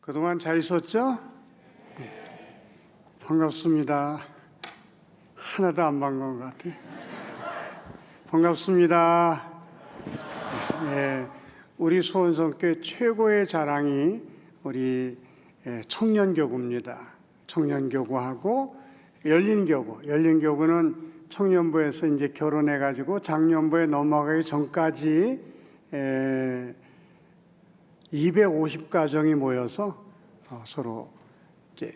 그동안 잘 있었죠? 반갑습니다. 하나도 안 반가운 것 같아요. 반갑습니다. 우리 수원성교회 최고의 자랑이 우리 청년교구입니다. 청년교구하고 열린교구. 열린교구는 청년부에서 이제 결혼해가지고 장년부에 넘어가기 전까지 250가정이 모여서 서로 이제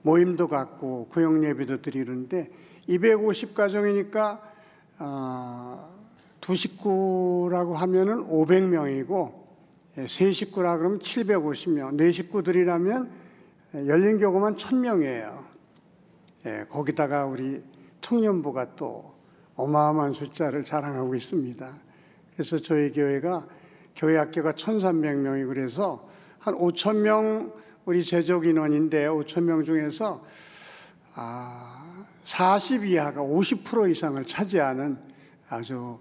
모임도 갖고 구역 예배도 드리는데 250가정이니까 두 식구라고 하면은 500명이고 세 식구라 그러면 750명, 네 식구들이라면 열린교구만 1000명이에요. 거기다가 우리 청년부가 또 어마어마한 숫자를 자랑하고 있습니다. 그래서 저희 교회가 교회 학교가 1300명이 그래서 한 5000명 우리 재적 인원인데 5000명 중에서 40 이하가 50% 이상을 차지하는 아주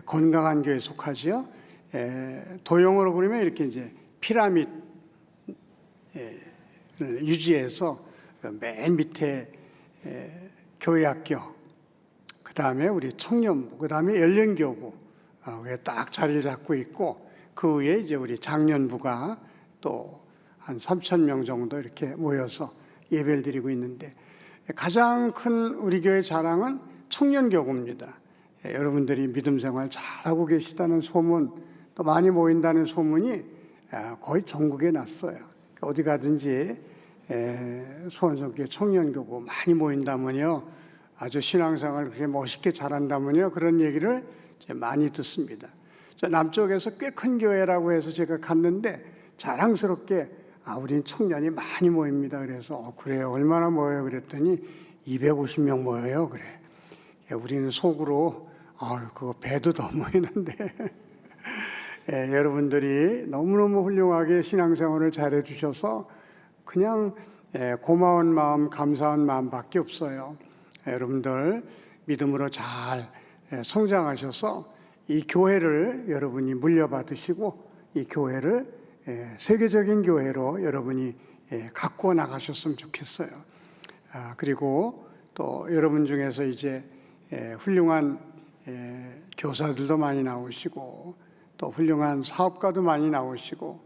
건강한 교회에 속하지요. 도형으로 그러면 이렇게 이제 피라미드 유지해서 맨 밑에 교회 학교, 그 다음에 우리 청년부, 그 다음에 열린교구 에 딱 자리를 잡고 있고 그 위에 이제 우리 장년부가 또 한 3000명 정도 이렇게 모여서 예배를 드리고 있는데 가장 큰 우리 교회 자랑은 청년교구입니다. 여러분들이 믿음 생활 잘하고 계시다는 소문, 또 많이 모인다는 소문이 거의 전국에 났어요. 어디 가든지 수원성교회 청년교구 많이 모인다면요, 아주 신앙생활을 그렇게 멋있게 잘한다면요, 그런 얘기를 많이 듣습니다. 남쪽에서 꽤 큰 교회라고 해서 제가 갔는데 자랑스럽게 우린 청년이 많이 모입니다. 그래서 그래요, 얼마나 모여요? 그랬더니 250명 모여요. 그래. 우리는 속으로 그거 배도 더 모이는데 여러분들이 너무너무 훌륭하게 신앙생활을 잘해 주셔서 그냥 고마운 마음, 감사한 마음밖에 없어요. 여러분들 믿음으로 잘 성장하셔서 이 교회를 여러분이 물려받으시고 이 교회를 세계적인 교회로 여러분이 가꾸어 나가셨으면 좋겠어요. 그리고 또 여러분 중에서 이제 훌륭한 교사들도 많이 나오시고 또 훌륭한 사업가도 많이 나오시고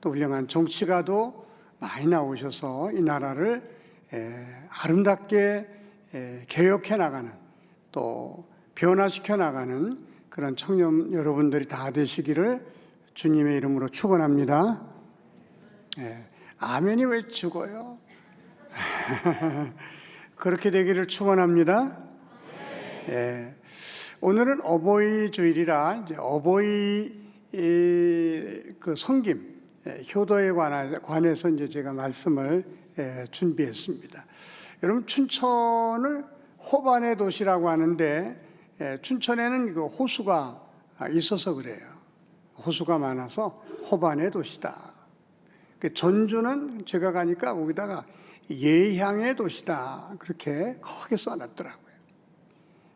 또 훌륭한 정치가도 많이 나오셔서 이 나라를 아름답게 개혁해 나가는 또 변화시켜 나가는 그런 청년 여러분들이 다 되시기를 주님의 이름으로 축원합니다. 아멘이 왜 죽어요? 그렇게 되기를 축원합니다. 오늘은 어버이 주일이라 이제 어버이 그 섬김 효도에 관해서 이제 제가 말씀을 준비했습니다. 여러분, 춘천을 호반의 도시라고 하는데 춘천에는 그 호수가 있어서 그래요. 호수가 많아서 호반의 도시다. 전주는 제가 가니까 거기다가 예향의 도시다, 그렇게 크게 써놨더라고요.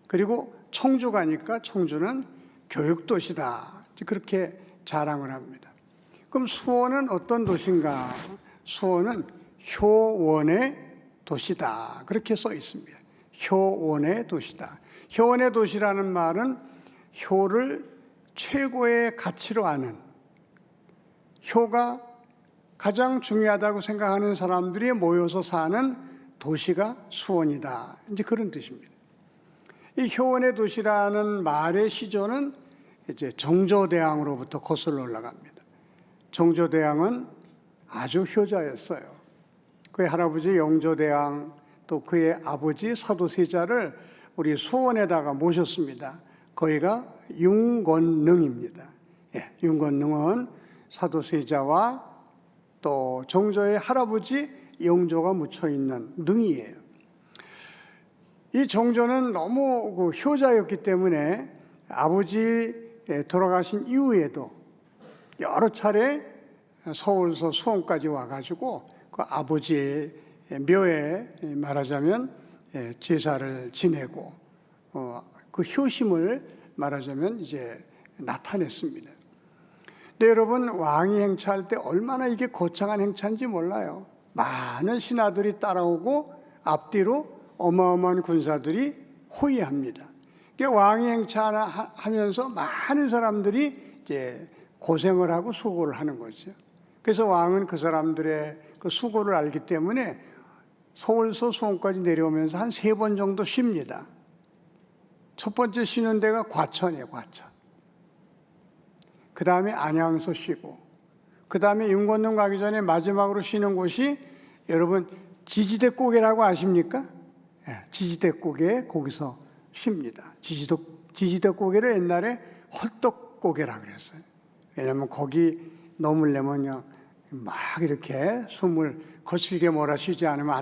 그리고 청주 가니까 청주는 교육도시다, 그렇게 자랑을 합니다. 그럼 수원은 어떤 도시인가? 수원은 효원의 도시다, 그렇게 써 있습니다. 효원의 도시다. 효원의 도시라는 말은 효를 최고의 가치로 아는, 효가 가장 중요하다고 생각하는 사람들이 모여서 사는 도시가 수원이다, 이제 그런 뜻입니다. 이 효원의 도시라는 말의 시조는 이제 정조대왕으로부터 거슬러 올라갑니다. 정조대왕은 아주 효자였어요. 그의 할아버지 영조대왕 또 그의 아버지 사도세자를 우리 수원에다가 모셨습니다. 거기가 윤건능입니다. 윤건능은 사도세자와 또 정조의 할아버지 영조가 묻혀 있는 능이에요. 이 정조는 너무 그 효자였기 때문에 아버지 돌아가신 이후에도 여러 차례 서울서 수원까지 와가지고 그 아버지의 묘에 말하자면 제사를 지내고 그 효심을 말하자면 이제 나타냈습니다. 근데 여러분, 왕이 행차할 때 얼마나 이게 거창한 행차인지 몰라요. 많은 신하들이 따라오고 앞뒤로 어마어마한 군사들이 호위합니다. 왕이 행차하면서 많은 사람들이 이제 고생을 하고 수고를 하는 거죠. 그래서 왕은 그 사람들의 그 수고를 알기 때문에 서울서 수원까지 내려오면서 한 3번 정도 쉽니다. 첫 번째 쉬는 데가 과천이에요, 과천. 그 다음에 안양서 쉬고, 그 다음에 윤건동 가기 전에 마지막으로 쉬는 곳이 여러분 지지대고개라고 아십니까? 지지대고개, 거기서 쉽니다. 지지대고개를 옛날에 헐떡고개라 그랬어요. 왜냐하면 거기 넘으려면 막 이렇게 숨을 거칠게 몰아쉬지 않으면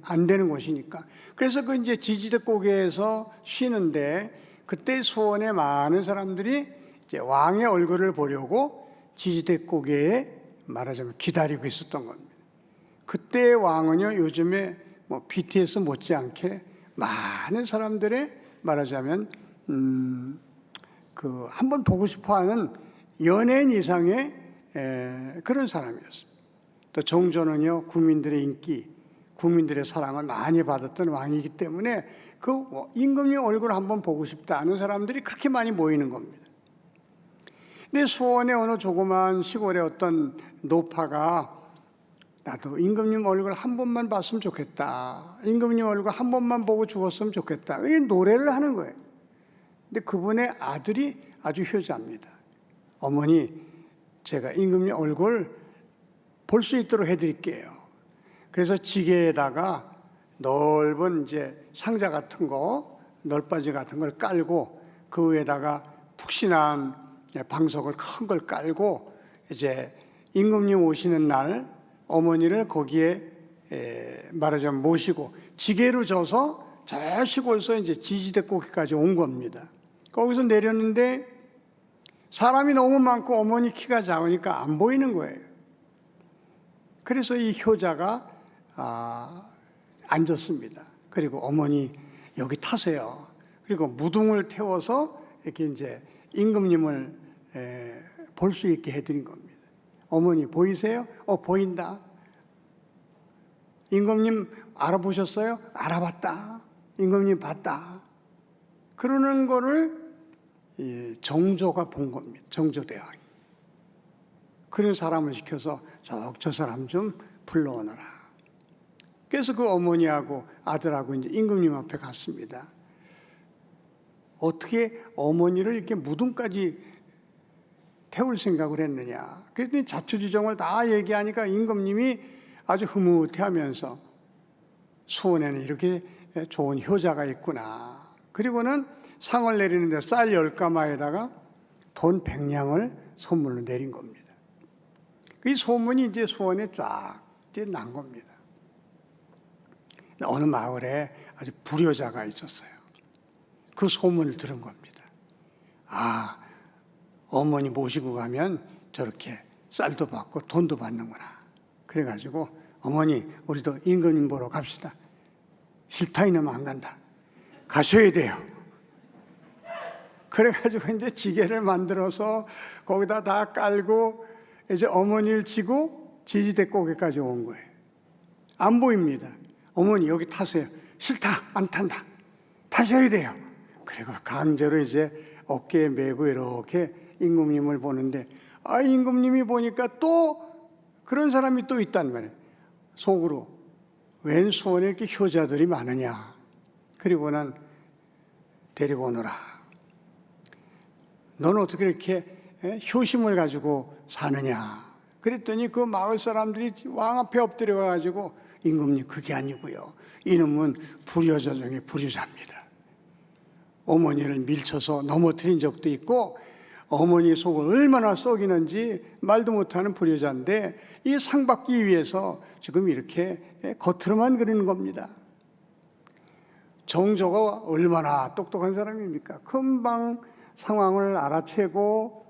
안 되는 곳이니까. 그래서 그 이제 지지대고개에서 쉬는데, 그때 수원에 많은 사람들이 이제 왕의 얼굴을 보려고 지지대고개에 말하자면 기다리고 있었던 겁니다. 그때 왕은요, 요즘에 뭐 BTS 못지않게 많은 사람들의 말하자면 그 한번 보고 싶어하는 연예인 이상의 그런 사람이었습니다. 또 정조는요, 국민들의 인기, 국민들의 사랑을 많이 받았던 왕이기 때문에 그 임금님 얼굴 한번 보고 싶다는 사람들이 그렇게 많이 모이는 겁니다. 근데 수원의 어느 조그만 시골의 어떤 노파가 나도 임금님 얼굴 한 번만 봤으면 좋겠다. 임금님 얼굴 한 번만 보고 죽었으면 좋겠다. 이 노래를 하는 거예요. 근데 그분의 아들이 아주 효자입니다. 어머니, 제가 임금님 얼굴 볼 수 있도록 해드릴게요. 그래서 지게에다가 넓은 이제 상자 같은 거, 널바지 같은 걸 깔고 그 위에다가 푹신한 방석을 큰 걸 깔고 이제 임금님 오시는 날 어머니를 거기에 말하자면 모시고 지게로 져서 저 시골서 이제 지지대고기까지 온 겁니다. 거기서 내렸는데 사람이 너무 많고 어머니 키가 작으니까 안 보이는 거예요. 그래서 이 효자가 앉았습니다. 그리고 어머니 여기 타세요. 그리고 무등을 태워서 이렇게 이제 임금님을 볼 수 있게 해드린 겁니다. 어머니 보이세요? 보인다. 임금님 알아보셨어요? 알아봤다. 임금님 봤다. 그러는 거를 정조가 본 겁니다. 정조대왕이. 그런 사람을 시켜서 저 사람 좀 불러오너라. 그래서 그 어머니하고 아들하고 이제 임금님 앞에 갔습니다. 어떻게 어머니를 이렇게 무등까지 태울 생각을 했느냐. 그랬더니 자초지종을 다 얘기하니까 임금님이 아주 흐뭇해하면서 수원에는 이렇게 좋은 효자가 있구나. 그리고는 상을 내리는데 쌀 10가마에다가 돈 100냥을 선물로 내린 겁니다. 이 소문이 이제 수원에 쫙 난 겁니다. 어느 마을에 아주 불효자가 있었어요. 그 소문을 들은 겁니다. 어머니 모시고 가면 저렇게 쌀도 받고 돈도 받는구나. 그래가지고 어머니 우리도 임금님 보러 갑시다. 싫다 이놈 안 간다. 가셔야 돼요. 그래가지고 이제 지게를 만들어서 거기다 다 깔고 이제 어머니를 지고 지지대고개까지 온 거예요. 안 보입니다. 어머니 여기 타세요. 싫다 안 탄다. 타셔야 돼요. 그리고 강제로 이제 어깨에 메고 이렇게 임금님을 보는데 임금님이 보니까 또 그런 사람이 또 있단 말이에요. 속으로 웬 수원에 이렇게 효자들이 많으냐. 그리고 난 데리고 오너라. 너는 어떻게 이렇게 효심을 가지고 사느냐. 그랬더니 그 마을 사람들이 왕 앞에 엎드려 가지고 임금님 그게 아니고요. 이놈은 불효자 중에 불효자입니다. 어머니를 밀쳐서 넘어뜨린 적도 있고 어머니 속을 얼마나 썩이는지 말도 못하는 불효자인데 이 상 받기 위해서 지금 이렇게 겉으로만 그러는 겁니다. 정조가 얼마나 똑똑한 사람입니까? 금방 상황을 알아채고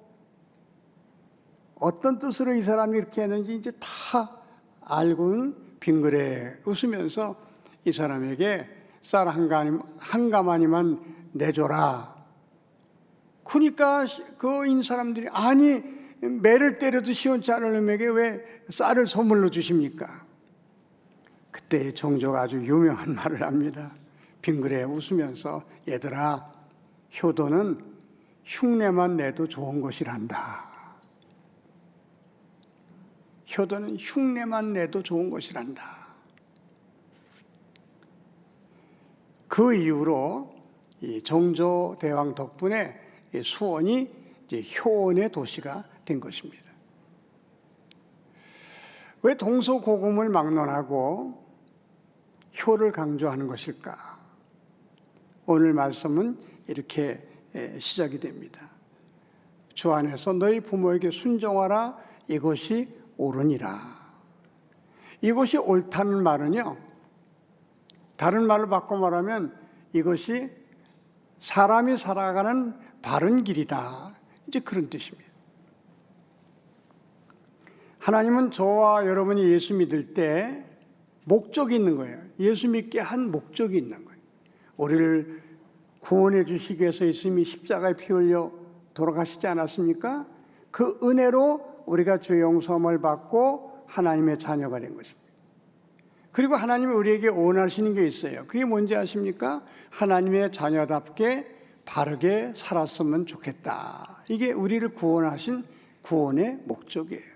어떤 뜻으로 이 사람이 이렇게 했는지 이제 다 알고는 빙그레 웃으면서 이 사람에게 쌀 한 가마니만 내줘라. 그러니까 그 인 사람들이 아니 매를 때려도 시원치 않을 놈에게 왜 쌀을 선물로 주십니까? 그때 종조가 아주 유명한 말을 합니다. 빙그레 웃으면서 얘들아, 효도는 흉내만 내도 좋은 것이란다. 효도는 흉내만 내도 좋은 것이란다. 그 이후로 이 정조 대왕 덕분에 수원이 이제 효원의 도시가 된 것입니다. 왜 동서고금을 막론하고 효를 강조하는 것일까? 오늘 말씀은 이렇게 시작이 됩니다. 주 안에서 너희 부모에게 순종하라. 이것이 옳으니라. 이것이 옳다는 말은요, 다른 말로 바꿔 말하면 이것이 사람이 살아가는 바른 길이다. 이제 그런 뜻입니다. 하나님은 저와 여러분이 예수 믿을 때 목적이 있는 거예요. 예수 믿게 한 목적이 있는 거예요. 우리를 구원해 주시기 위해서 예수님이 십자가에 피 흘려 돌아가시지 않았습니까? 그 은혜로 우리가 죄 용서함을 받고 하나님의 자녀가 된 것입니다. 그리고 하나님이 우리에게 원하시는 게 있어요. 그게 뭔지 아십니까? 하나님의 자녀답게 바르게 살았으면 좋겠다. 이게 우리를 구원하신 구원의 목적이에요.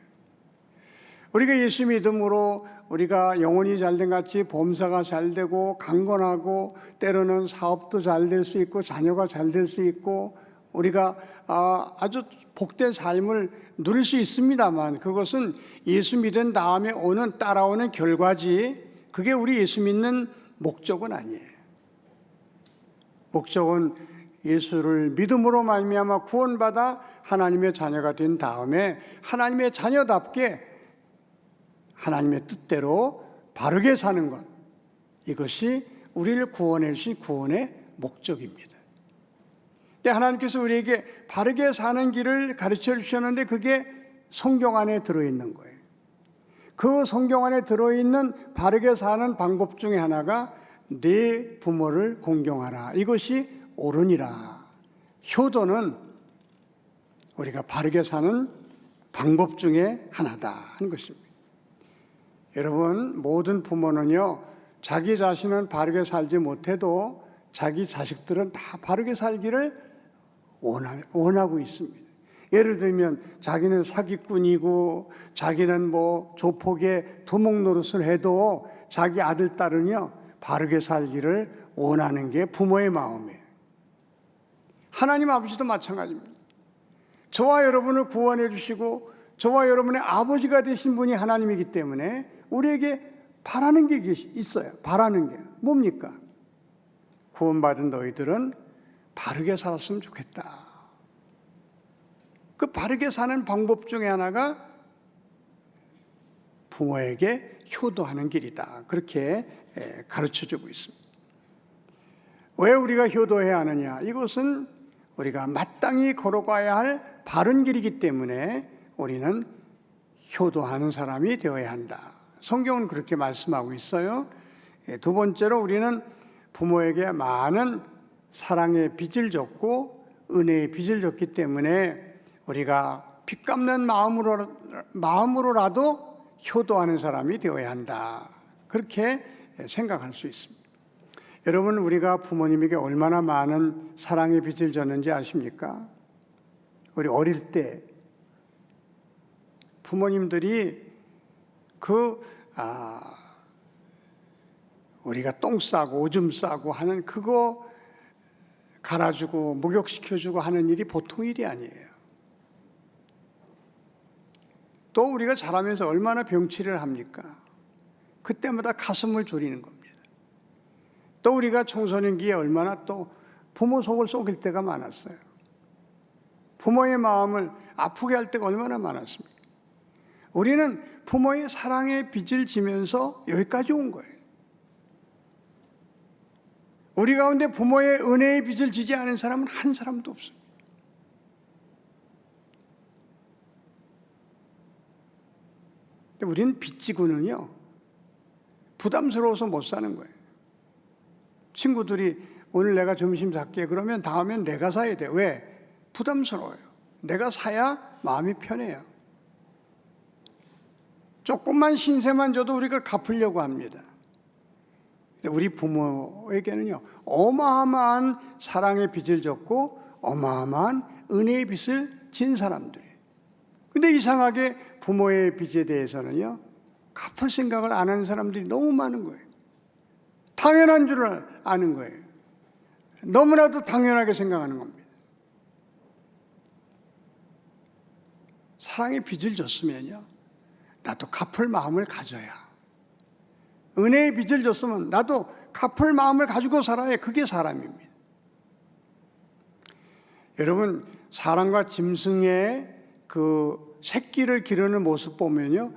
우리가 예수 믿음으로 우리가 영혼이 잘된 같이 범사가 잘되고 강건하고 때로는 사업도 잘 될 수 있고 자녀가 잘 될 수 있고 우리가 아주 복된 삶을 누릴 수 있습니다만 그것은 예수 믿은 다음에 따라오는 결과지 그게 우리 예수 믿는 목적은 아니에요. 목적은 예수를 믿음으로 말미암아 구원받아 하나님의 자녀가 된 다음에 하나님의 자녀답게 하나님의 뜻대로 바르게 사는 것, 이것이 우리를 구원해 주신 구원의 목적입니다. 근데 하나님께서 우리에게 바르게 사는 길을 가르쳐 주셨는데 그게 성경 안에 들어있는 거예요. 그 성경 안에 들어있는 바르게 사는 방법 중에 하나가 네 부모를 공경하라. 이것이 옳으니라. 효도는 우리가 바르게 사는 방법 중에 하나다 하는 것입니다. 여러분, 모든 부모는요, 자기 자신은 바르게 살지 못해도 자기 자식들은 다 바르게 살기를 원하고 있습니다. 예를 들면 자기는 사기꾼이고 자기는 조폭의 두목 노릇을 해도 자기 아들, 딸은요, 바르게 살기를 원하는 게 부모의 마음이에요. 하나님 아버지도 마찬가지입니다. 저와 여러분을 구원해 주시고 저와 여러분의 아버지가 되신 분이 하나님이기 때문에 우리에게 바라는 게 있어요. 바라는 게 뭡니까? 구원받은 너희들은 바르게 살았으면 좋겠다. 그 바르게 사는 방법 중에 하나가 부모에게 효도하는 길이다. 그렇게 가르쳐주고 있습니다. 왜 우리가 효도해야 하느냐? 이것은 우리가 마땅히 걸어가야 할 바른 길이기 때문에 우리는 효도하는 사람이 되어야 한다. 성경은 그렇게 말씀하고 있어요. 두 번째로 우리는 부모에게 많은 사랑의 빚을 졌고 은혜의 빚을 졌기 때문에 우리가 빚 갚는 마음으로라도 효도하는 사람이 되어야 한다. 그렇게 생각할 수 있습니다. 여러분, 우리가 부모님에게 얼마나 많은 사랑의 빚을 졌는지 아십니까? 우리 어릴 때 부모님들이 우리가 똥 싸고 오줌 싸고 하는 그거 갈아주고 목욕시켜주고 하는 일이 보통 일이 아니에요. 또 우리가 자라면서 얼마나 병치를 합니까? 그때마다 가슴을 졸이는 겁니다. 또 우리가 청소년기에 얼마나 또 부모 속을 썩일 때가 많았어요. 부모의 마음을 아프게 할 때가 얼마나 많았습니까? 우리는 부모의 사랑의 빚을 지면서 여기까지 온 거예요. 우리 가운데 부모의 은혜의 빚을 지지 않은 사람은 한 사람도 없습니다. 근데 우리는 빚 지고는요, 부담스러워서 못 사는 거예요. 친구들이 오늘 내가 점심 살게 그러면 다음엔 내가 사야 돼. 왜? 부담스러워요. 내가 사야 마음이 편해요. 조금만 신세만 줘도 우리가 갚으려고 합니다. 우리 부모에게는요, 어마어마한 사랑의 빚을 졌고 어마어마한 은혜의 빚을 진 사람들이에요. 근데 이상하게 부모의 빚에 대해서는요, 갚을 생각을 안 하는 사람들이 너무 많은 거예요. 당연한 줄 아는 거예요. 너무나도 당연하게 생각하는 겁니다. 사랑의 빚을 줬으면요, 나도 갚을 마음을 가져야. 은혜의 빚을 줬으면 나도 갚을 마음을 가지고 살아야 그게 사람입니다. 여러분, 사람과 짐승의 그 새끼를 기르는 모습 보면요,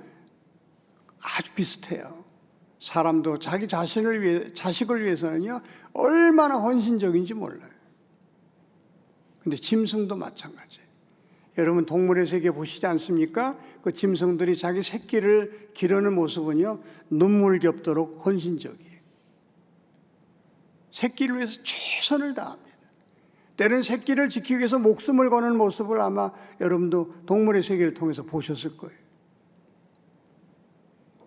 아주 비슷해요. 사람도 자기 자식을 위해서는요, 얼마나 헌신적인지 몰라요. 근데 짐승도 마찬가지예요. 여러분, 동물의 세계 보시지 않습니까? 그 짐승들이 자기 새끼를 기르는 모습은요, 눈물겹도록 헌신적이에요. 새끼를 위해서 최선을 다합니다. 때로는 새끼를 지키기 위해서 목숨을 거는 모습을 아마 여러분도 동물의 세계를 통해서 보셨을 거예요.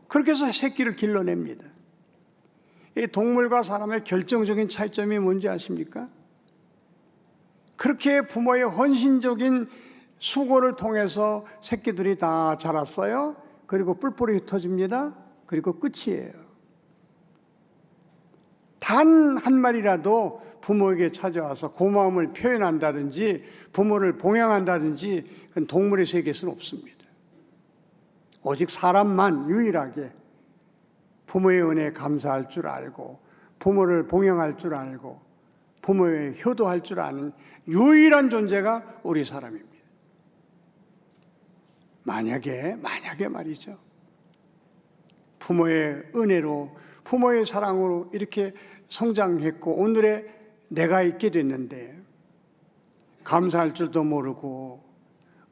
그렇게 해서 새끼를 길러냅니다. 이 동물과 사람의 결정적인 차이점이 뭔지 아십니까? 그렇게 부모의 헌신적인 수고를 통해서 새끼들이 다 자랐어요. 그리고 뿔뿔이 흩어집니다. 그리고 끝이에요. 단 한 마리라도 부모에게 찾아와서 고마움을 표현한다든지 부모를 봉양한다든지 그건 동물의 세계에서는 없습니다. 오직 사람만 유일하게 부모의 은혜에 감사할 줄 알고 부모를 봉양할 줄 알고 부모에 효도할 줄 아는 유일한 존재가 우리 사람입니다. 만약에 말이죠, 부모의 은혜로 부모의 사랑으로 이렇게 성장했고 오늘의 내가 있게 됐는데 감사할 줄도 모르고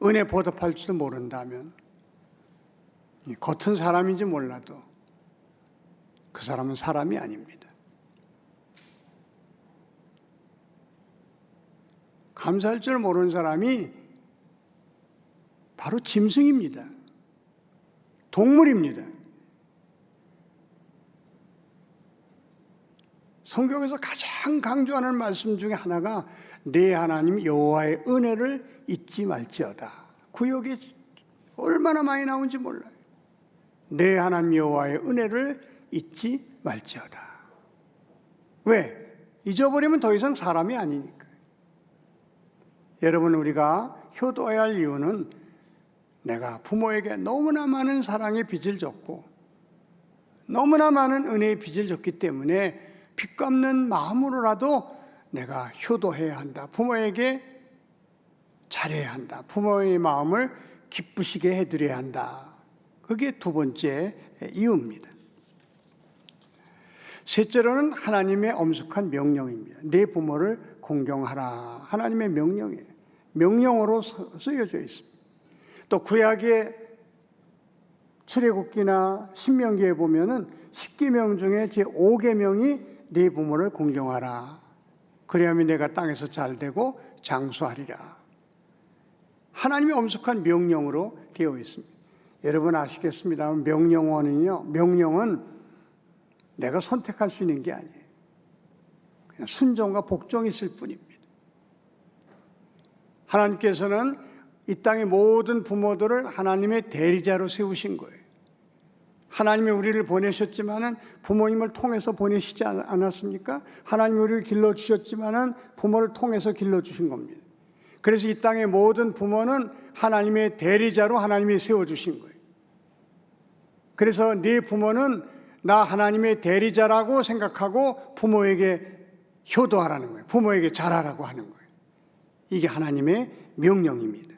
은혜 보답할 줄도 모른다면 겉은 사람인지 몰라도 그 사람은 사람이 아닙니다. 감사할 줄 모르는 사람이 바로 짐승입니다. 동물입니다. 성경에서 가장 강조하는 말씀 중에 하나가 내 하나님 여호와의 은혜를 잊지 말지어다. 구역이 얼마나 많이 나온지 몰라요. 내 하나님 여호와의 은혜를 잊지 말지어다. 왜? 잊어버리면 더 이상 사람이 아니니까. 여러분, 우리가 효도해야 할 이유는 내가 부모에게 너무나 많은 사랑의 빚을 졌고 너무나 많은 은혜의 빚을 졌기 때문에 빚 갚는 마음으로라도 내가 효도해야 한다. 부모에게 잘해야 한다. 부모의 마음을 기쁘시게 해드려야 한다. 그게 두 번째 이유입니다. 셋째로는 하나님의 엄숙한 명령입니다. 내 부모를 공경하라. 하나님의 명령이에요. 명령어로 쓰여져 있습니다. 또 구약의 출애굽기나 신명기에 보면은 10계명 중에 제5계명이 네 부모를 공경하라. 그래야만 내가 땅에서 잘되고 장수하리라. 하나님의 엄숙한 명령으로 되어 있습니다. 여러분 아시겠습니다만 명령은 내가 선택할 수 있는 게 아니에요. 그냥 순종과 복종이 있을 뿐입니다. 하나님께서는 이 땅의 모든 부모들을 하나님의 대리자로 세우신 거예요. 하나님이 우리를 보내셨지만은 부모님을 통해서 보내시지 않았습니까? 하나님이 우리를 길러주셨지만은 부모를 통해서 길러주신 겁니다. 그래서 이 땅의 모든 부모는 하나님의 대리자로 하나님이 세워주신 거예요. 그래서 네 부모는 나 하나님의 대리자라고 생각하고 부모에게 효도하라는 거예요. 부모에게 잘하라고 하는 거예요. 이게 하나님의 명령입니다.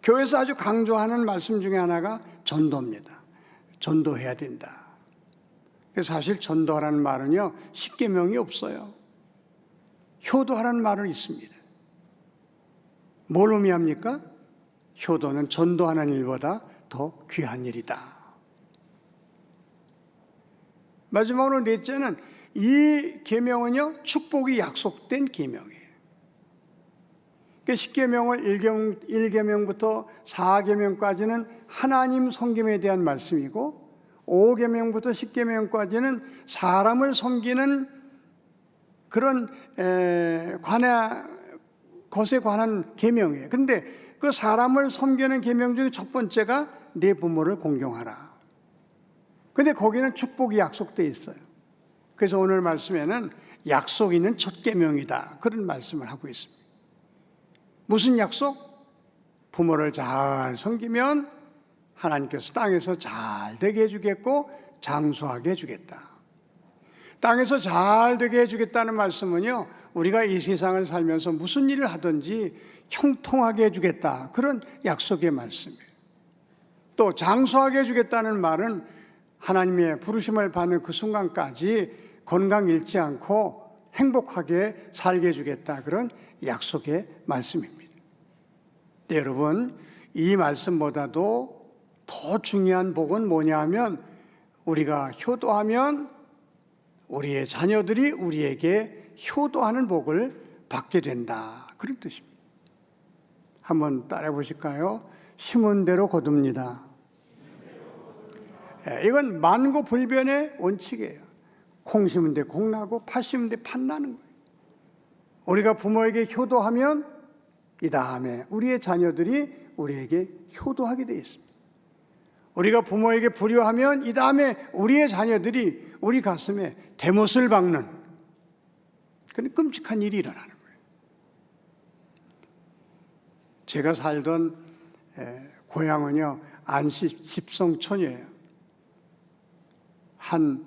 교회에서 아주 강조하는 말씀 중에 하나가 전도입니다. 전도해야 된다. 사실 전도하라는 말은요, 10계명이 없어요. 효도하라는 말은 있습니다. 뭘 의미합니까? 효도는 전도하는 일보다 더 귀한 일이다. 마지막으로 넷째는 이 계명은요, 축복이 약속된 계명이에요. 십계명을 1계명부터 4계명까지는 하나님 섬김에 대한 말씀이고 5계명부터 10계명까지는 사람을 섬기는 그런 것에 관한 계명이에요. 그런데 그 사람을 섬기는 계명 중에 첫 번째가 네 부모를 공경하라. 근데 거기는 축복이 약속되어 있어요. 그래서 오늘 말씀에는 약속 있는 첫 계명이다, 그런 말씀을 하고 있습니다. 무슨 약속? 부모를 잘 섬기면 하나님께서 땅에서 잘 되게 해주겠고 장수하게 해주겠다. 땅에서 잘 되게 해주겠다는 말씀은요, 우리가 이 세상을 살면서 무슨 일을 하든지 형통하게 해주겠다, 그런 약속의 말씀이에요. 또 장수하게 해주겠다는 말은 하나님의 부르심을 받는 그 순간까지 건강 잃지 않고 행복하게 살게 해주겠다, 그런 약속의 말씀입니다. 네, 여러분, 이 말씀보다도 더 중요한 복은 뭐냐 하면 우리가 효도하면 우리의 자녀들이 우리에게 효도하는 복을 받게 된다, 그런 뜻입니다. 한번 따라해 보실까요? 심은 대로 거둡니다. 이건 만고불변의 원칙이에요. 콩 심은 데 콩 나고 팥 심은 데 팥 나는 거예요. 우리가 부모에게 효도하면 이 다음에 우리의 자녀들이 우리에게 효도하게 되어 있습니다. 우리가 부모에게 불효하면 이 다음에 우리의 자녀들이 우리 가슴에 대못을 박는 그런 끔찍한 일이 일어나는 거예요. 제가 살던 고향은요, 안시 집성촌이에요. 한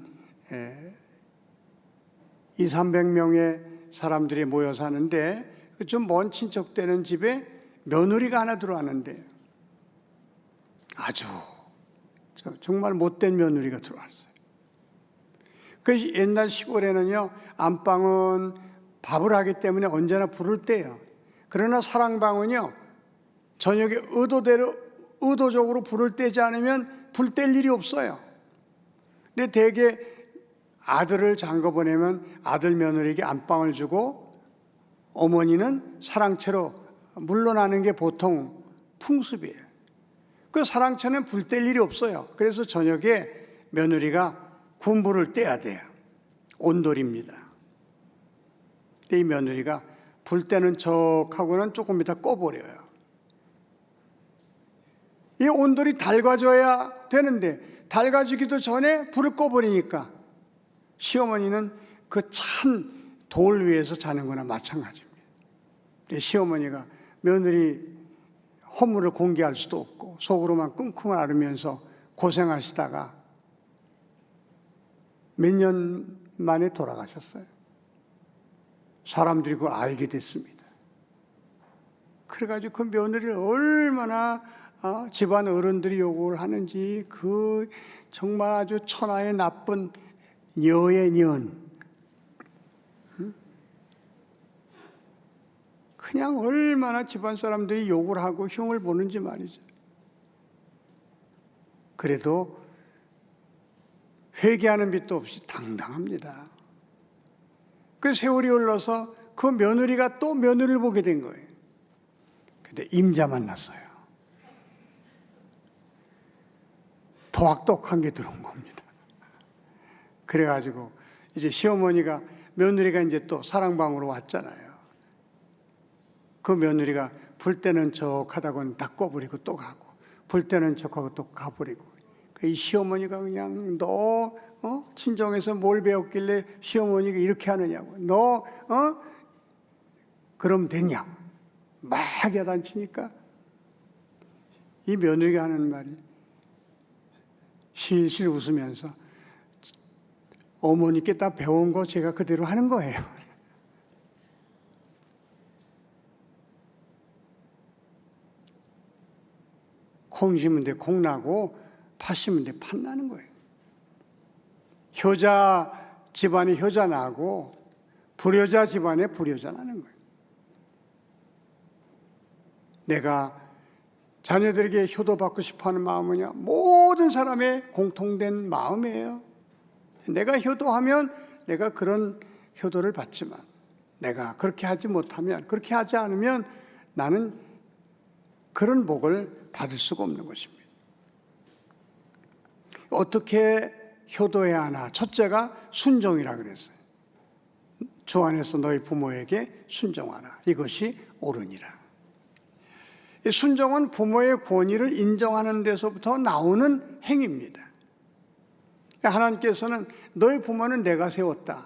200~300명의 사람들이 모여 사는데 좀 먼 친척 되는 집에 며느리가 하나 들어왔는데 아주 정말 못된 며느리가 들어왔어요. 그 옛날 시골에는요, 안방은 밥을 하기 때문에 언제나 불을 떼요. 그러나 사랑방은요, 저녁에 의도적으로 불을 떼지 않으면 불 뗄 일이 없어요. 근데 대개 아들을 장가 보내면 아들 며느리에게 안방을 주고 어머니는 사랑채로 물러나는 게 보통 풍습이에요. 그 사랑채는 불 뗄 일이 없어요. 그래서 저녁에 며느리가 군불을 떼야 돼요. 온돌입니다. 이 며느리가 불 떼는 척하고는 조금 이따 꺼버려요. 이 온돌이 달궈져야 되는데 달궈지기도 전에 불을 꺼버리니까 시어머니는 그 찬 돌 위에서 자는 거나 마찬가지입니다. 시어머니가 며느리 허물을 공개할 수도 없고 속으로만 끙끙 앓으면서 고생하시다가 몇 년 만에 돌아가셨어요. 사람들이 그걸 알게 됐습니다. 그래가지고 그 며느리를 얼마나 집안 어른들이 요구를 하는지, 그 정말 아주 천하의 나쁜 여의 년, 그냥 얼마나 집안 사람들이 욕을 하고 흉을 보는지 말이죠. 그래도 회개하는 빛도 없이 당당합니다. 그 세월이 흘러서 그 며느리가 또 며느리를 보게 된 거예요. 근데 임자 만났어요. 도학독한 게 들어온 겁니다. 그래가지고 이제 시어머니가, 며느리가 이제 또 사랑방으로 왔잖아요. 그 며느리가 불 때는 척 하다고는 다 꺼버리고 또 가고, 불 때는 척하고 또 가버리고, 이 시어머니가 그냥 너 친정에서 뭘 배웠길래 시어머니가 이렇게 하느냐고, 너 그럼 됐냐고 막 야단치니까 이 며느리가 하는 말이 실실 웃으면서 어머니께 다 배운 거 제가 그대로 하는 거예요. 콩 심은 데 콩 나고 팥 심은 데 팥 나는 거예요. 효자 집안에 효자 나고 불효자 집안에 불효자 나는 거예요. 내가 자녀들에게 효도받고 싶어하는 마음은요, 모든 사람의 공통된 마음이에요. 내가 효도하면 내가 그런 효도를 받지만, 내가 그렇게 하지 못하면, 그렇게 하지 않으면 나는 그런 복을 받을 수가 없는 것입니다. 어떻게 효도해야 하나? 첫째가 순종이라 그랬어요. 주 안에서 너희 부모에게 순종하라. 이것이 옳으니라. 이 순종은 부모의 권위를 인정하는 데서부터 나오는 행위입니다. 하나님께서는 너희 부모는 내가 세웠다.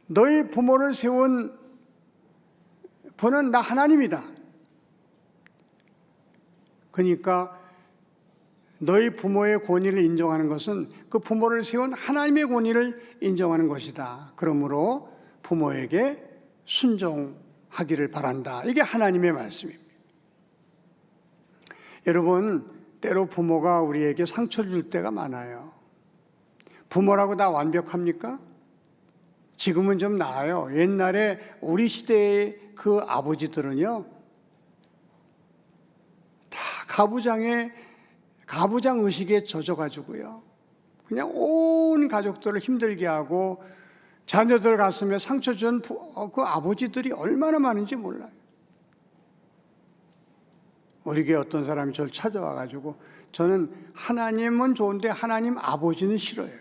너희 부모를 세운 분은 나 하나님이다. 그러니까 너희 부모의 권위를 인정하는 것은 그 부모를 세운 하나님의 권위를 인정하는 것이다. 그러므로 부모에게 순종하기를 바란다. 이게 하나님의 말씀입니다. 여러분, 때로 부모가 우리에게 상처 줄 때가 많아요. 부모라고 다 완벽합니까? 지금은 좀 나아요. 옛날에 우리 시대의 그 아버지들은요, 다 가부장 의식에 젖어가지고요, 그냥 온 가족들을 힘들게 하고 자녀들 가슴에 상처 준 그 아버지들이 얼마나 많은지 몰라요. 우리 교회 어떤 사람이 저를 찾아와가지고 저는 하나님은 좋은데 하나님 아버지는 싫어요.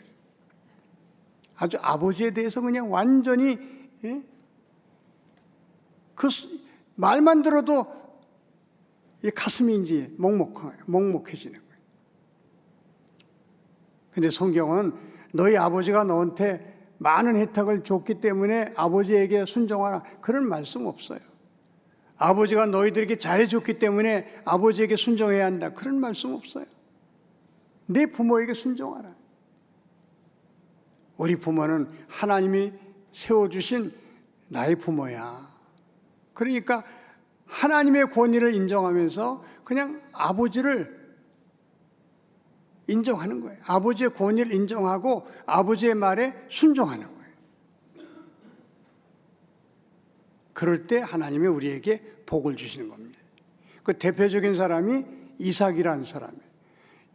아주 아버지에 대해서 그냥 완전히 그 말만 들어도 가슴이 이제 먹먹해지는 거예요. 근데 성경은 너희 아버지가 너한테 많은 혜택을 줬기 때문에 아버지에게 순종하라, 그런 말씀 없어요. 아버지가 너희들에게 잘해줬기 때문에 아버지에게 순종해야 한다, 그런 말씀 없어요. 네 부모에게 순종하라. 우리 부모는 하나님이 세워주신 나의 부모야. 그러니까 하나님의 권위를 인정하면서 그냥 아버지를 인정하는 거예요. 아버지의 권위를 인정하고 아버지의 말에 순종하는 거예요. 그럴 때 하나님이 우리에게 복을 주시는 겁니다. 그 대표적인 사람이 이삭이라는 사람이에요.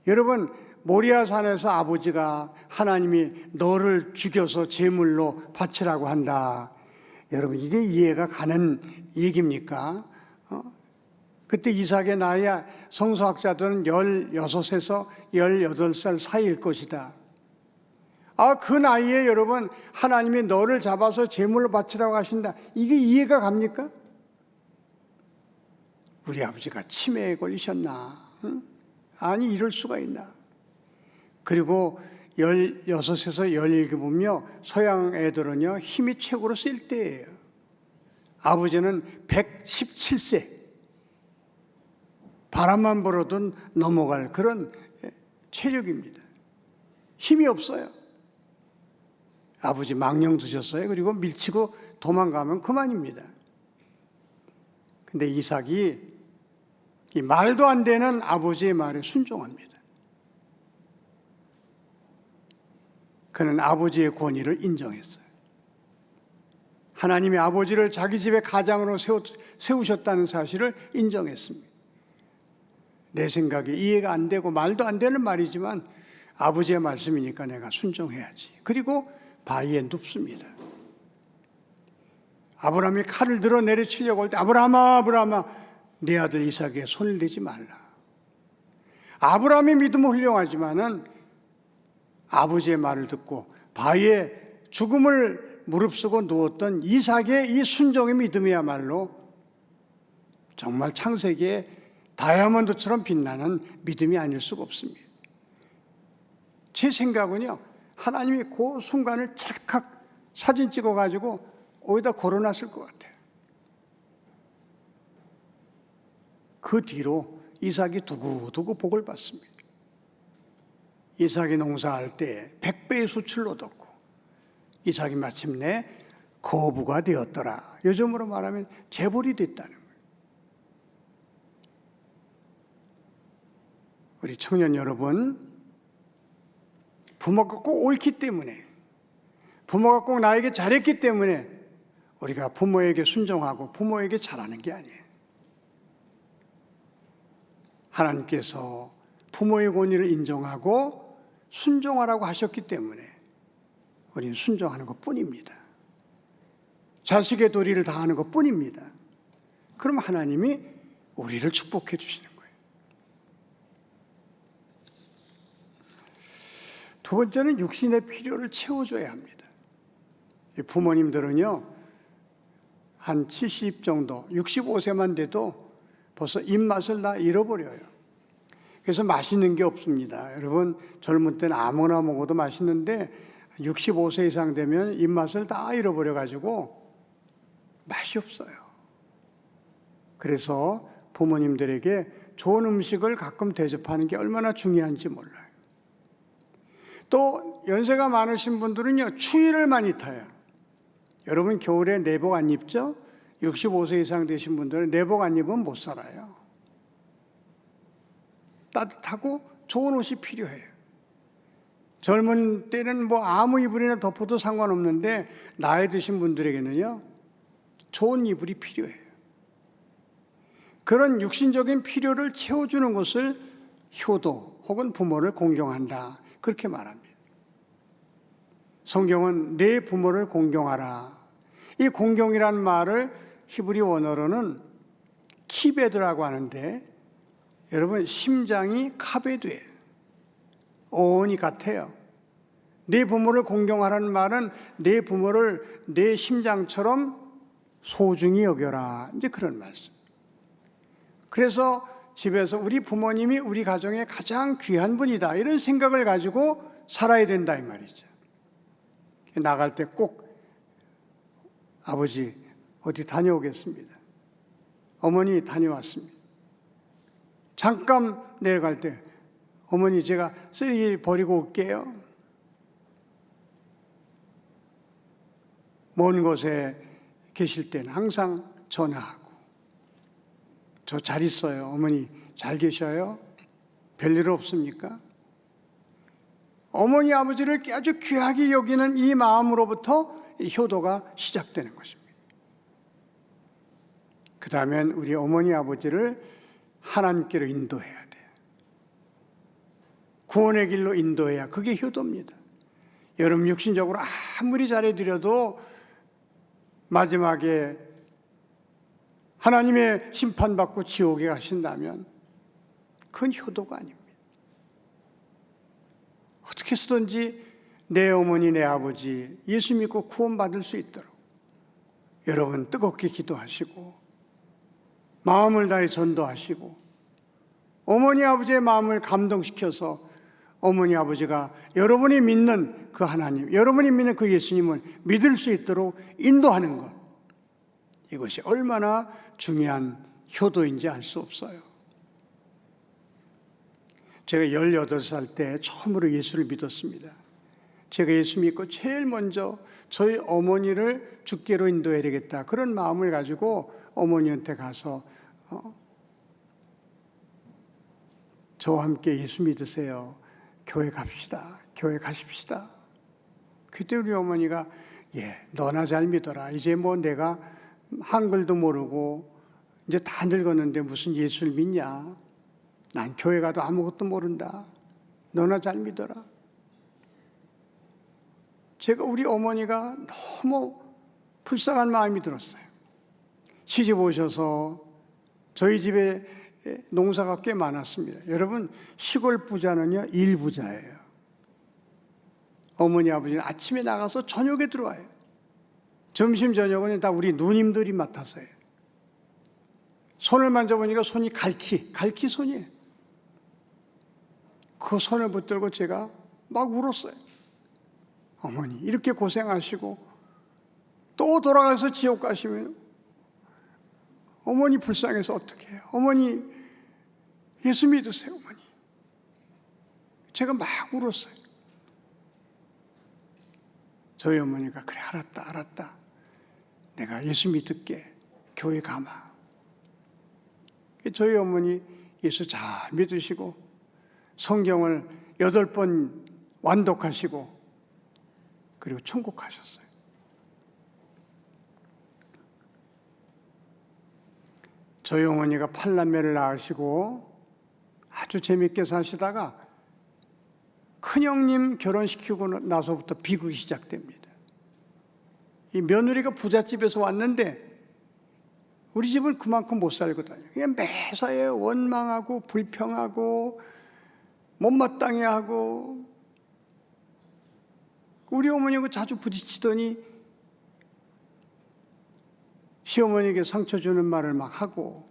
여러분, 모리아산에서 아버지가 하나님이 너를 죽여서 제물로 바치라고 한다. 여러분, 이게 이해가 가는 얘기입니까? 그때 이삭의 나이야 성서학자들은 16에서 18살 사이일 것이다. 그 나이에 여러분, 하나님이 너를 잡아서 제물로 바치라고 하신다. 이게 이해가 갑니까? 우리 아버지가 치매에 걸리셨나? 응? 아니, 이럴 수가 있나? 그리고 16에서 17이면요, 소양 애들은요, 힘이 최고로 쓸 때예요. 아버지는 117세. 바람만 불어도 넘어갈 그런 체력입니다. 힘이 없어요. 아버지 망령 드셨어요. 그리고 밀치고 도망가면 그만입니다. 근데 이삭이 이 말도 안 되는 아버지의 말에 순종합니다. 그는 아버지의 권위를 인정했어요. 하나님이 아버지를 자기 집의 가장으로 세우셨다는 사실을 인정했습니다. 내 생각에 이해가 안 되고 말도 안 되는 말이지만 아버지의 말씀이니까 내가 순종해야지. 그리고 바위에 눕습니다. 아브라함이 칼을 들어 내리치려고 할 때 아브라함아 네 아들 이삭에 손을 대지 말라. 아브라함의 믿음은 훌륭하지만은 아버지의 말을 듣고 바위에 죽음을 무릅쓰고 누웠던 이삭의 이 순종의 믿음이야말로 정말 창세기에 다이아몬드처럼 빛나는 믿음이 아닐 수가 없습니다. 제 생각은요, 하나님이 그 순간을 찰칵 사진 찍어가지고 어디다 걸어놨을 것 같아요. 그 뒤로 이삭이 두고두고 복을 받습니다. 이삭이 농사할 때 100배의 수출을 얻었고 이삭이 마침내 거부가 되었더라. 요즘으로 말하면 재벌이 됐다는 거예요. 우리 청년 여러분, 부모가 꼭 옳기 때문에, 부모가 꼭 나에게 잘했기 때문에 우리가 부모에게 순종하고 부모에게 잘하는 게 아니에요. 하나님께서 부모의 권위를 인정하고 순종하라고 하셨기 때문에 우리는 순종하는 것 뿐입니다. 자식의 도리를 다하는 것 뿐입니다. 그럼 하나님이 우리를 축복해 주시는 거예요. 두 번째는 육신의 필요를 채워줘야 합니다. 부모님들은요, 한 70 정도, 65세만 돼도 벌써 입맛을 다 잃어버려요. 그래서 맛있는 게 없습니다. 여러분, 젊은 때는 아무나 먹어도 맛있는데 65세 이상 되면 입맛을 다 잃어버려가지고 맛이 없어요. 그래서 부모님들에게 좋은 음식을 가끔 대접하는 게 얼마나 중요한지 몰라요. 또 연세가 많으신 분들은요, 추위를 많이 타요. 여러분, 겨울에 내복 안 입죠? 65세 이상 되신 분들은 내복 안 입으면 못 살아요. 따뜻하고 좋은 옷이 필요해요. 젊은 때는 뭐 아무 이불이나 덮어도 상관없는데 나이 드신 분들에게는요, 좋은 이불이 필요해요. 그런 육신적인 필요를 채워주는 것을 효도 혹은 부모를 공경한다, 그렇게 말합니다. 성경은 내 부모를 공경하라. 이 공경이라는 말을 히브리 원어로는 키베드라고 하는데, 여러분, 심장이 카베드예요. 어원이 같아요. 내 부모를 공경하라는 말은 내 부모를 내 심장처럼 소중히 여겨라, 이제 그런 말씀. 그래서 집에서 우리 부모님이 우리 가정의 가장 귀한 분이다, 이런 생각을 가지고 살아야 된다, 이 말이죠. 나갈 때 꼭 아버지 어디 다녀오겠습니다. 어머니 다녀왔습니다. 잠깐 내려갈 때 어머니 제가 쓰레기 버리고 올게요. 먼 곳에 계실 때는 항상 전화하고, 저 잘 있어요. 어머니 잘 계셔요? 별일 없습니까? 어머니 아버지를 아주 귀하게 여기는 이 마음으로부터 이 효도가 시작되는 것입니다. 그 다음엔 우리 어머니 아버지를 하나님께로 인도해야 돼요. 구원의 길로 인도해야 그게 효도입니다. 여러분, 육신적으로 아무리 잘해드려도 마지막에 하나님의 심판받고 지옥에 가신다면 그건 효도가 아닙니다. 어떻게 해서든지 내 어머니, 내 아버지 예수 믿고 구원받을 수 있도록 여러분 뜨겁게 기도하시고 마음을 다해 전도하시고 어머니 아버지의 마음을 감동시켜서 어머니 아버지가 여러분이 믿는 그 하나님, 여러분이 믿는 그 예수님을 믿을 수 있도록 인도하는 것, 이것이 얼마나 중요한 효도인지 알 수 없어요. 제가 18살 때 처음으로 예수를 믿었습니다. 제가 예수 믿고 제일 먼저 저희 어머니를 주께로 인도해야 되겠다, 그런 마음을 가지고 어머니한테 가서 저와 함께 예수 믿으세요. 교회 갑시다. 교회 가십시다. 그때 우리 어머니가 너나 잘 믿어라. 이제 뭐 내가 한글도 모르고 이제 다 늙었는데 무슨 예수를 믿냐. 난 교회 가도 아무것도 모른다. 너나 잘 믿어라. 제가 우리 어머니가 너무 불쌍한 마음이 들었어요. 시집 오셔서 저희 집에 농사가 꽤 많았습니다. 여러분, 시골 부자는요, 일부자예요. 어머니 아버지는 아침에 나가서 저녁에 들어와요. 점심 저녁은 다 우리 누님들이 맡았어요. 손을 만져보니까 손이 갈키 손이에요. 그 손을 붙들고 제가 막 울었어요. 어머니 이렇게 고생하시고 또 돌아가서 지옥 가시면 어머니 불쌍해서 어떻게 해요? 어머니 예수 믿으세요, 어머니. 제가 막 울었어요. 저희 어머니가 그래 알았다. 내가 예수 믿을게. 교회 가마. 저희 어머니 예수 잘 믿으시고 성경을 8번 완독하시고 그리고 천국 가셨어요. 저희 어머니가 8남매를 낳으시고 아주 재밌게 사시다가 큰형님 결혼시키고 나서부터 비극이 시작됩니다. 이 며느리가 부잣집에서 왔는데 우리 집은 그만큼 못 살거든요. 그냥 매사에 원망하고 불평하고 못마땅해하고, 우리 어머니하고 자주 부딪히더니 시어머니에게 상처 주는 말을 막 하고,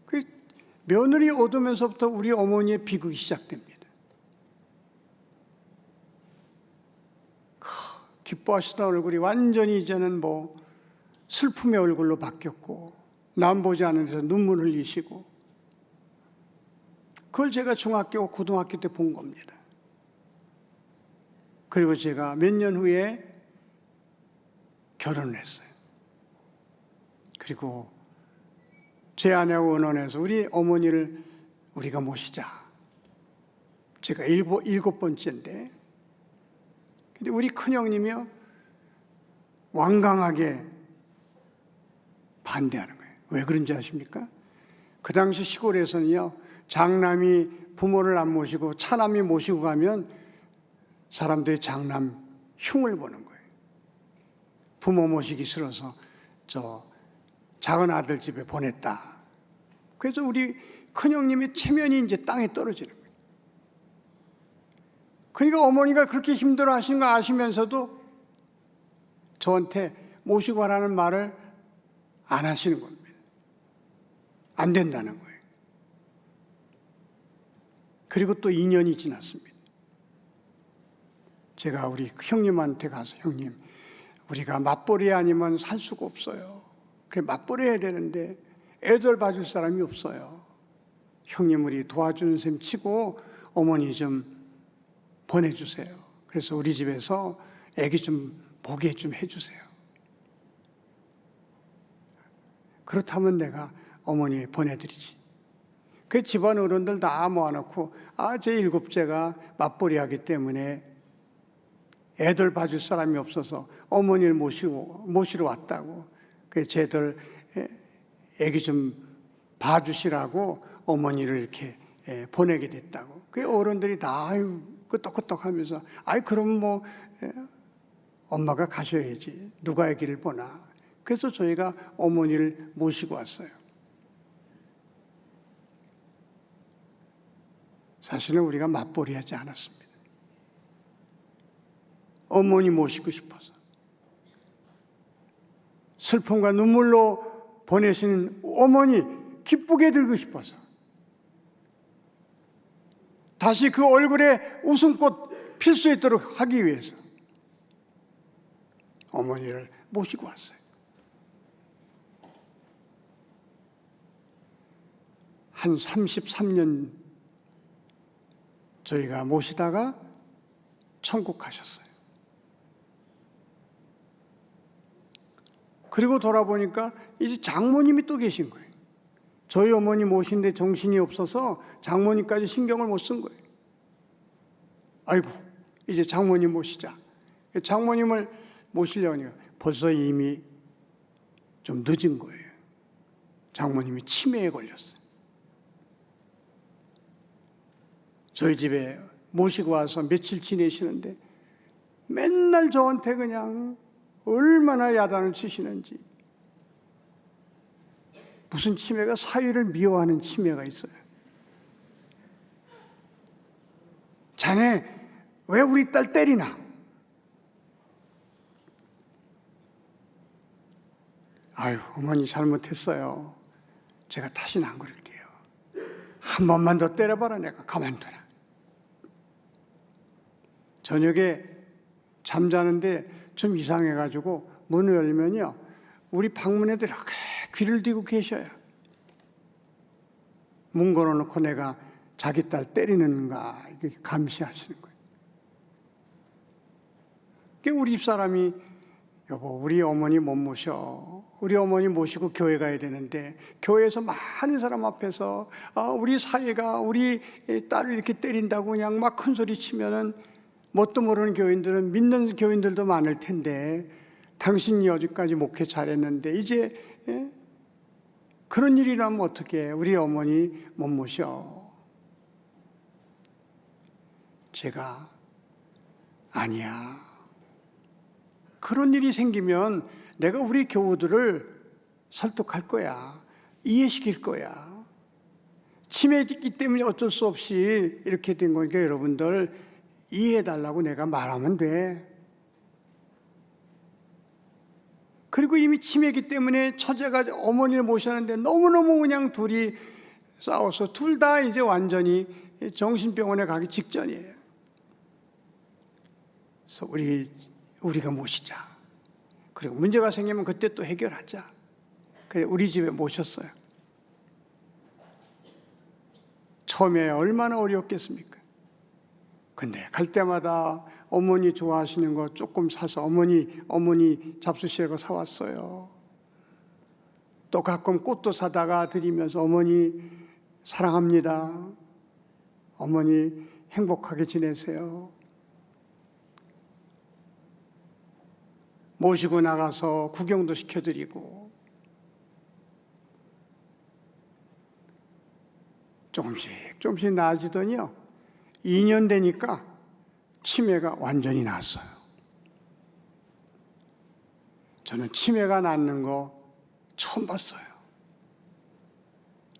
그 며느리 얻으면서부터 우리 어머니의 비극이 시작됩니다. 기뻐하시던 얼굴이 완전히 이제는 뭐 슬픔의 얼굴로 바뀌었고, 남 보지 않은 데서 눈물 흘리시고, 그걸 제가 중학교, 고등학교 때 본 겁니다. 그리고 제가 몇 년 후에 결혼을 했어요. 그리고 제 아내하고 의논해서 우리 어머니를 우리가 모시자. 제가 일곱 번째인데, 근데 우리 큰형님이요, 완강하게 반대하는 거예요. 왜 그런지 아십니까? 그 당시 시골에서는요, 장남이 부모를 안 모시고 차남이 모시고 가면 사람들이 장남 흉을 보는 거예요. 부모 모시기 싫어서 저 작은 아들 집에 보냈다. 그래서 우리 큰형님의 체면이 이제 땅에 떨어지는 거예요. 그러니까 어머니가 그렇게 힘들어 하시는 거 아시면서도 저한테 모시고 가라는 말을 안 하시는 겁니다. 안 된다는 거예요. 그리고 또 2년이 지났습니다. 제가 우리 형님한테 가서, 형님, 우리가 맞벌이 아니면 살 수가 없어요. 그래, 맞벌이 해야 되는데 애들 봐줄 사람이 없어요. 형님, 우리 도와주는 셈 치고 어머니 좀 보내주세요. 그래서 우리 집에서 애기 좀 보게 좀 해주세요. 그렇다면 내가 어머니 보내드리지. 그 집안 어른들 다 모아놓고, 제 일곱째가 맞벌이 하기 때문에 애들 봐줄 사람이 없어서 어머니를 모시러 왔다고. 그 쟤들 애기 좀 봐주시라고 어머니를 이렇게 보내게 됐다고. 그 어른들이 다 끄떡끄떡 하면서, 그럼 뭐 엄마가 가셔야지. 누가 애기를 보나. 그래서 저희가 어머니를 모시고 왔어요. 사실은 우리가 맞벌이 하지 않았습니다. 어머니 모시고 싶어서, 슬픔과 눈물로 보내신 어머니 기쁘게 들고 싶어서, 다시 그 얼굴에 웃음꽃 필 수 있도록 하기 위해서 어머니를 모시고 왔어요. 한 33년 저희가 모시다가 천국 가셨어요. 그리고 돌아보니까 이제 장모님이 또 계신 거예요. 저희 어머니 모시는데 정신이 없어서 장모님까지 신경을 못 쓴 거예요. 아이고, 이제 장모님 모시자. 장모님을 모시려고 하니까 벌써 이미 좀 늦은 거예요. 장모님이 치매에 걸렸어요. 저희 집에 모시고 와서 며칠 지내시는데 맨날 저한테 그냥 얼마나 야단을 치시는지. 무슨 치매가, 사위를 미워하는 치매가 있어요. 자네 왜 우리 딸 때리나? 어머니 잘못했어요. 제가 다시는 안 그럴게요. 한 번만 더 때려봐라, 내가 가만두나. 저녁에 잠자는데 좀 이상해가지고 문을 열면요, 우리 방문에도 이렇게 귀를 대고 계셔요. 문 걸어놓고 내가 자기 딸 때리는가 이렇게 감시하시는 거예요. 우리 집사람이, 여보, 우리 어머니 못 모셔. 우리 어머니 모시고 교회 가야 되는데, 교회에서 많은 사람 앞에서 우리 사위가 우리 딸을 이렇게 때린다고 그냥 막 큰 소리 치면은 뭣도 모르는 교인들은, 믿는 교인들도 많을 텐데, 당신이 여기까지 목회 잘했는데 이제 그런 일이라면 어떻게 우리 어머니 못 모셔. 제가 아니야. 그런 일이 생기면 내가 우리 교우들을 설득할 거야. 이해시킬 거야. 치매있기 때문에 어쩔 수 없이 이렇게 된 거니까 여러분들 이해해달라고 내가 말하면 돼. 그리고 이미 치매이기 때문에 처제가 어머니를 모셨는데 너무너무 그냥 둘이 싸워서 둘 다 이제 완전히 정신병원에 가기 직전이에요. 그래서 우리가 모시자. 그리고 문제가 생기면 그때 또 해결하자. 그래 우리 집에 모셨어요. 처음에 얼마나 어려웠겠습니까? 근데 갈 때마다 어머니 좋아하시는 거 조금 사서 어머니 잡수시라고 사왔어요. 또 가끔 꽃도 사다가 드리면서 어머니 사랑합니다. 어머니 행복하게 지내세요. 모시고 나가서 구경도 시켜드리고 조금씩 나아지더니요. 2년 되니까 치매가 완전히 났어요. 저는 치매가 낫는 거 처음 봤어요.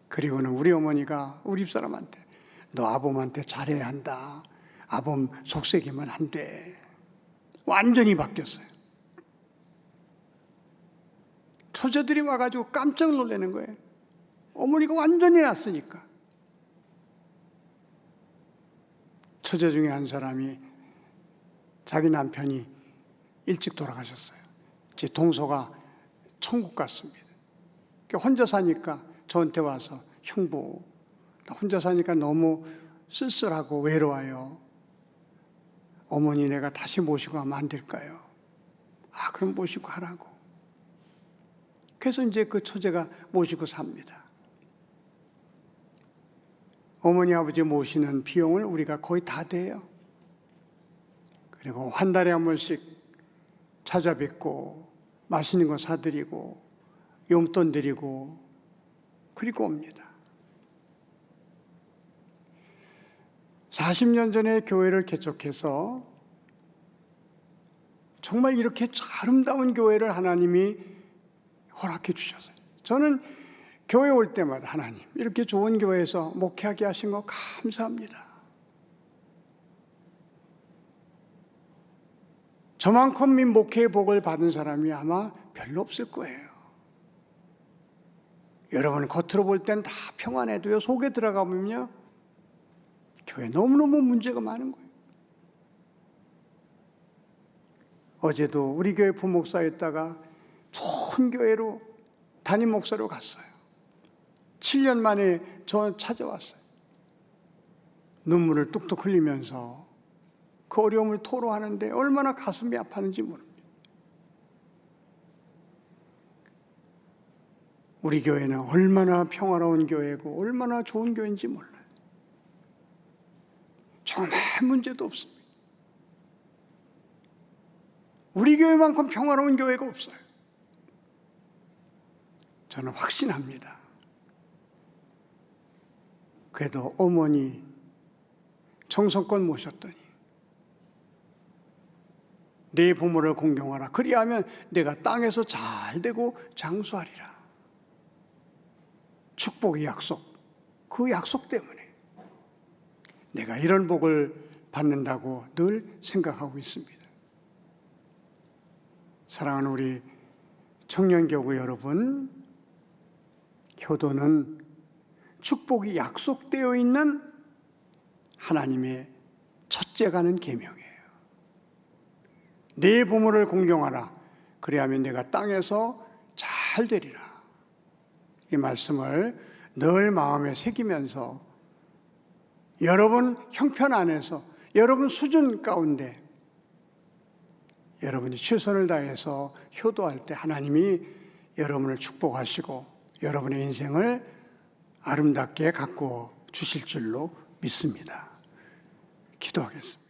그리고는 우리 어머니가 우리 집사람한테 너 아범한테 잘해야 한다. 아범 속썩이면 안 돼. 완전히 바뀌었어요. 처제들이 와가지고 깜짝 놀라는 거예요. 어머니가 완전히 낫으니까. 처제 중에 한 사람이 자기 남편이 일찍 돌아가셨어요. 제 동서가 천국 갔습니다. 혼자 사니까 저한테 와서 형부, 나 혼자 사니까 너무 쓸쓸하고 외로워요. 어머니 내가 다시 모시고 하면 안 될까요? 아, 그럼 모시고 하라고. 그래서 이제 그 처제가 모시고 삽니다. 어머니 아버지 모시는 비용을 우리가 거의 다 대요. 그리고 한 달에 한 번씩 찾아뵙고 맛있는 거 사드리고 용돈 드리고 그리고 옵니다. 40년 전에 교회를 개척해서 정말 이렇게 아름다운 교회를 하나님이 허락해 주셨어요. 저는 교회 올 때마다 하나님 이렇게 좋은 교회에서 목회하게 하신 거 감사합니다. 저만큼 목회의 복을 받은 사람이 아마 별로 없을 거예요. 여러분 겉으로 볼 땐 다 평안해도요 속에 들어가 보면요 교회 너무너무 문제가 많은 거예요. 어제도 우리 교회 부목사였다가 좋은 교회로 담임 목사로 갔어요. 7년 만에 저 찾아왔어요. 눈물을 뚝뚝 흘리면서 그 어려움을 토로하는데 얼마나 가슴이 아팠는지 모릅니다. 우리 교회는 얼마나 평화로운 교회고 얼마나 좋은 교회인지 몰라요. 정말 문제도 없습니다. 우리 교회만큼 평화로운 교회가 없어요. 저는 확신합니다. 그래도 어머니 정성껏 모셨더니 내 부모를 공경하라. 그리하면 내가 땅에서 잘 되고 장수하리라. 축복의 약속, 그 약속 때문에 내가 이런 복을 받는다고 늘 생각하고 있습니다. 사랑하는 우리 청년교구 여러분, 효도는 축복이 약속되어 있는 하나님의 첫째 가는 계명이에요. 내 부모를 공경하라. 그리하면 내가 땅에서 잘 되리라. 이 말씀을 늘 마음에 새기면서 여러분 형편 안에서 여러분 수준 가운데 여러분이 최선을 다해서 효도할 때 하나님이 여러분을 축복하시고 여러분의 인생을 아름답게 가꾸어 주실 줄로 믿습니다. 기도하겠습니다.